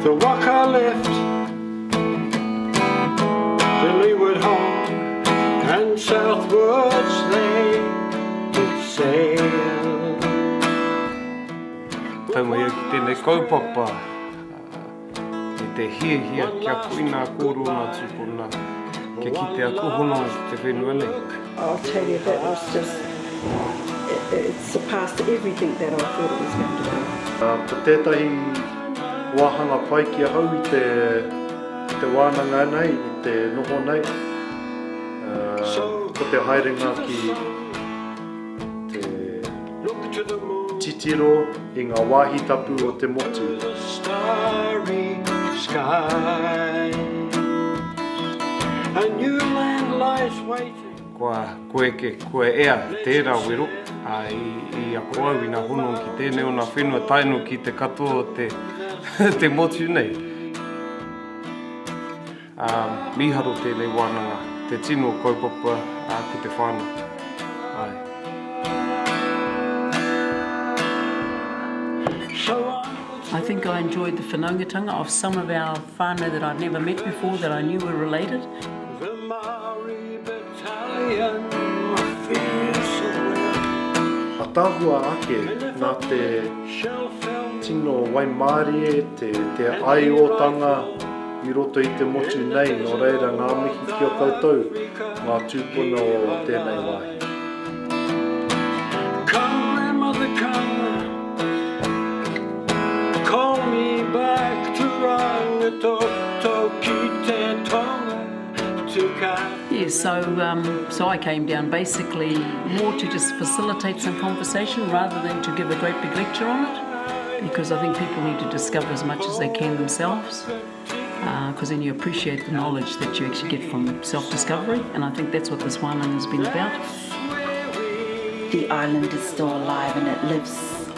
The waka left to leeward home, and southwards they did sail. Tauma ia ki tēnei kaupapa, i te hia kia puina kōrona tupuna, kia ki te akuhono te whenua nei. I'll tell you, that was just, it surpassed everything that I thought it was going to be. Ko tētahi wāhanga pai kia hau i te wānanga nei, i te noho nei. Ko te haerenga ki te titiro i ngā wāhi tapu o te motu. Starry sky, a new land lies waiting. Koe ea tērā wero, i a koau i ngā hono ki tēnei o ngā whenua taino ki te katoa o te motu nei. Miharo tēnei wānanga, te tino kaupapa ko te whānau. Ai. I think I enjoyed the whanaungatanga of some of our whānau that I'd never met before that I knew were related. The Maori Battalion feels so well. A tāhua ake nā te tino Waimarie, te aiotanga i roto i te motu nei, no reira ngā mihi ki o koutou, ngā tūpuna o tēnei wai. Come, grandmother, come, call me back to Rangitoto ki te tonga tuka. Yes, so I came down basically more to just facilitate some conversation rather than to give a great big lecture on it, because I think people need to discover as much as they can themselves, because then you appreciate the knowledge that you actually get from self-discovery, and I think that's what this wānanga has been about. The island is still alive and it lives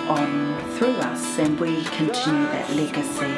on through us, and we continue that legacy.